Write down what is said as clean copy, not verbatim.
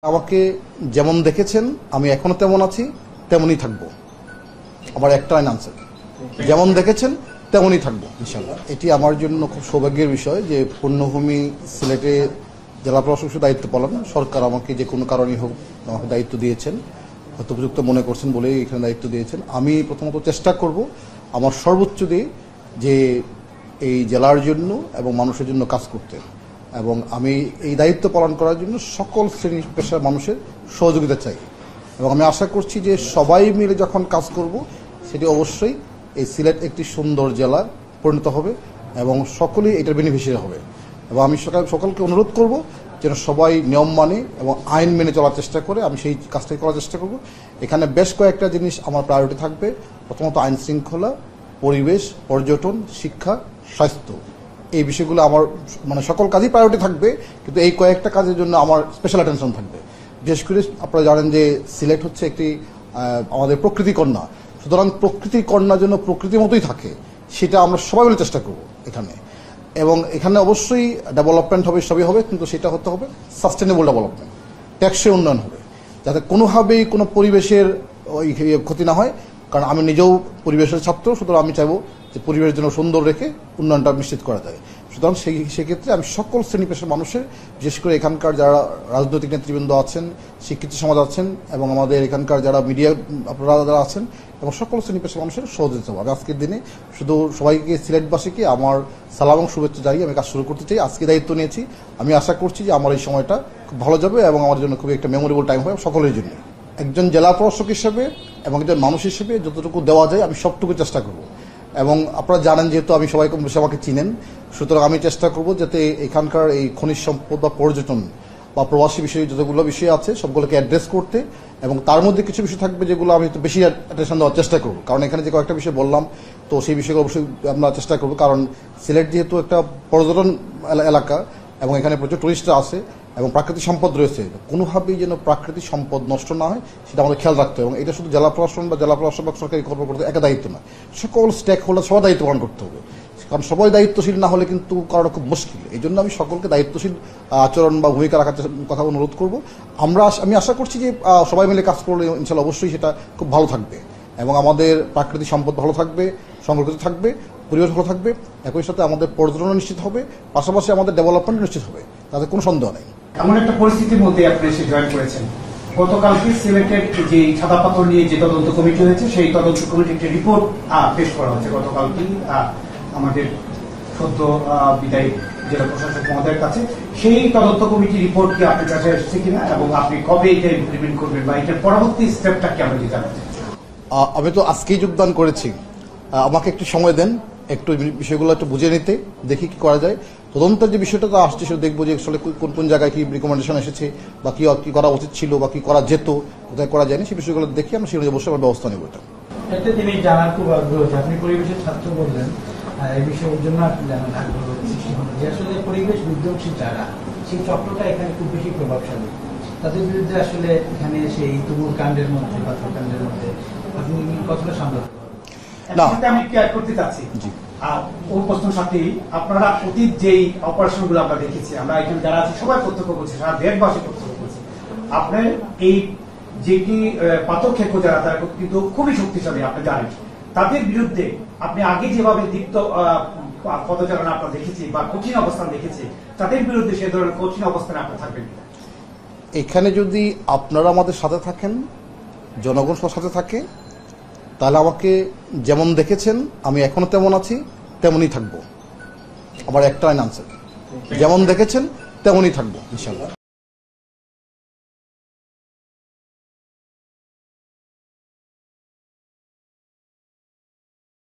আমাকে যেমন দেখেছেন আমি এখনো তেমন আছি, তেমনই থাকবো। আমার একটা আনসার, যেমন দেখেছেন তেমনই থাকবো ইনশাআল্লাহ। এটি আমার জন্য খুব সৌভাগ্যের বিষয় যে পূর্ণভূমি সিলেটে জেলা প্রশাসকের দায়িত্ব পালন সরকার আমাকে যে কোনো কারণেই হোক আমাকে দায়িত্ব দিয়েছেন, হয়তো উপযুক্ত মনে করছেন বলেই এখানে দায়িত্ব দিয়েছেন। আমি প্রথমত চেষ্টা করব আমার সর্বোচ্চ দিয়ে যে এই জেলার জন্য এবং মানুষের জন্য কাজ করতে, এবং আমি এই দায়িত্ব পালন করার জন্য সকল শ্রেণী পেশার মানুষের সহযোগিতা চাই। এবং আমি আশা করছি যে সবাই মিলে যখন কাজ করব সেটি অবশ্যই এই সিলেট একটি সুন্দর জেলা পরিণত হবে এবং সকলেই এটার বেনিফিশিয়ারি হবে। এবং আমি সকলকে অনুরোধ করব যেন সবাই নিয়ম মানে এবং আইন মেনে চলার চেষ্টা করে। আমি সেই কাজটাই করার চেষ্টা করব। এখানে বেশ কয়েকটা জিনিস আমার প্রায়োরিটি থাকবে। প্রথমত আইন শৃঙ্খলা, পরিবেশ, পর্যটন, শিক্ষা, স্বাস্থ্য, এই বিষয়গুলো আমার সকল কাজই প্রায়োরিটি থাকবে, কিন্তু এই কয়েকটা কাজের জন্য আমার স্পেশাল অ্যাটেনশন থাকবে। বিশেষ করে আপনারা জানেন যে সিলেট হচ্ছে একটি আমাদের প্রকৃতি কন্যা, সুতরাং প্রকৃতি কন্যার জন্য প্রকৃতির মতোই থাকে, সেটা আমরা সবাই মিলে চেষ্টা করব এখানে। এবং এখানে অবশ্যই ডেভেলপমেন্ট হবে, সবই হবে, কিন্তু সেটা হতে হবে সাস্টেনেবল ডেভেলপমেন্ট, টেকসই উন্নয়ন হবে, যাতে কোনোভাবেই কোনো পরিবেশের ক্ষতি না হয়। কারণ আমি নিজেও পরিবেশের ছাত্র, সুতরাং আমি চাইবো যে পরিবেশের জন্য সুন্দর রেখে উন্নয়নটা নিশ্চিত করা যায়। সুতরাং সেক্ষেত্রে আমি সকল শ্রেণী পেশার মানুষের, বিশেষ করে এখানকার যারা রাজনৈতিক নেতৃবৃন্দ আছেন, শিক্ষিত সমাজ আছেন, এবং আমাদের এখানকার যারা মিডিয়া আপনারা যারা আছেন, এবং সকল শ্রেণী পেশার মানুষের সহযোগিতা হবে। আজকের দিনে শুধু সবাইকে, সিলেটবাসীকে আমার সালাম এবং শুভেচ্ছা জানিয়ে আমি কাজ শুরু করতে চাই। আজকে দায়িত্ব নিয়েছি, আমি আশা করছি যে আমার এই সময়টা খুব ভালো যাবে এবং আমার জন্য খুবই একটা মেমোরেবল টাইম হবে সকলের জন্য। একজন জেলা প্রশাসক হিসেবে এবং একজন মানুষ হিসেবে যতটুকু দেওয়া যায় আমি সবটুকু চেষ্টা করব। এবং আপনারা জানেন যেহেতু আমি সবাই কম বেশি আমাকে চিনেন, সুতরাং আমি চেষ্টা করব যাতে এখানকার এই খনিজ সম্পদ বা পর্যটন বা প্রবাসী বিষয়ে যতগুলো বিষয় আছে সবগুলোকে অ্যাড্রেস করতে, এবং তার মধ্যে কিছু বিষয় থাকবে যেগুলো আমি একটু বেশি অ্যাটেনশন দেওয়ার চেষ্টা করব। কারণ এখানে যে কয়েকটা বিষয় বললাম, তো সেই বিষয়গুলো অবশ্যই আমরা চেষ্টা করব। কারণ সিলেট যেহেতু একটা পর্যটন এলাকা এবং এখানে প্রচুর টুরিস্টরা আছে এবং প্রাকৃতিক সম্পদ রয়েছে, কোনোভাবেই যেন প্রাকৃতিক সম্পদ নষ্ট না হয় সেটা আমাদের খেয়াল রাখতে হবে। এবং এটা শুধু জেলা প্রশাসন বা জেলা প্রশাসক বা সরকারি কর্মকর্তা একা দায়িত্ব নয়, সকল স্টেক হোল্ডার সবাই দায়িত্ব পালন করতে হবে। কারণ সবাই দায়িত্বশীল না হলে কিন্তু করাটা খুব মুশকিল। এই জন্য আমি সকলকে দায়িত্বশীল আচরণ বা ভূমিকা রাখার কথা অনুরোধ করব। আমি আশা করছি যে সবাই মিলে কাজ করলে ইনশাল্লাহ অবশ্যই সেটা খুব ভালো থাকবে এবং আমাদের প্রাকৃতিক সম্পদ ভালো থাকবে, সংরক্ষিত থাকবে, পরিবেশ ভালো থাকবে, একই সাথে আমাদের পর্যটন নিশ্চিত হবে, পাশাপাশি আমাদের ডেভেলপমেন্ট নিশ্চিত হবে, তাতে কোনো সন্দেহ নেই। এমন একটা পরিস্থিতির মধ্যে আপনি এসে জয়েন করেছেন। গতকালকে সিলেটের যে সাদা পাথর নিয়ে যে তদন্ত কমিটি হয়েছে, সেই তদন্ত কমিটির একটি রিপোর্ট পেশ করা হয়েছে গতকালকে আমাদের সদ্য বিদায়ী জেলা প্রশাসক মহোদয়ের কাছে। সেই তদন্ত কমিটির রিপোর্ট কি আপনার কাছে এসেছে কিনা, এবং আপনি কবে এটা ইমপ্লিমেন্ট করবেন বা এটার পরবর্তী স্টেপটা কি আপনি জানাবেন? আমি তো আজকেই যোগদান করেছি, আমাকে একটু সময় দেন, একটু বিষয়গুলো একটু বুঝে নিতে, দেখি কি করা যায়। তদন্তের যে বিষয়টা তো আসছে সেটা দেখবো যে আসলে কোন কোন জায়গায় কি রিকমেন্ডেশন এসেছে বা কি করা উচিত ছিল বা কি করা যেত, কোথায় করা যায়নি, সেই বিষয়গুলো দেখি আমরা সেই অবশ্যই আমার ব্যবস্থা নেব। এটা একটা জিনিস জানার খুব আগ্রহ হচ্ছে, আপনি পরিবেশের ছাত্র বললেন, এই বিষয়ের জন্য আপনি জানার আগ্রহ সৃষ্টি হল যে আসলে পরিবেশ বিধ্বংসী যারা, সেই চক্রটা এখানে খুব বেশি প্রভাবশালী। তাদের বিরুদ্ধে আসলে এখানে সেই তুমুল কাণ্ডের মধ্যে, পাথরকাণ্ডের মধ্যে আপনি কতটা সামলাতে পারবেন? আমি ক্লিয়ার করতে চাচ্ছি, ওর প্রশ্নের সাথে আপনারা অতীত যেই অপারেশন গুলো আমরা দেখেছি, আমরা এখানে যারা আছি সবাই প্রত্যক্ষ করছি, সারা দেশবাসী প্রত্যক্ষ করছি, আপনার এই যেটি পাথর ক্ষেত্র যারা, তারা কিন্তু খুবই শক্তিশালী, আপনি জানেন। তাদের বিরুদ্ধে আপনি আগে যেভাবে দীপ্ত পদচারণা আপনারা দেখেছি বা কঠিন অবস্থান দেখেছি, তাদের বিরুদ্ধে সে ধরনের কঠিন অবস্থানে আপনারা থাকবেন। এখানে যদি আপনারা আমাদের সাথে থাকেন, জনগণ সাথে থাকে, তাহলে আমাকে যেমন দেখেছেন আমি এখনো তেমন আছি, তেমনই থাকবো। আমার একটা আনসার, যেমন দেখেছেন তেমনই থাকবো ইনশাল্লাহ।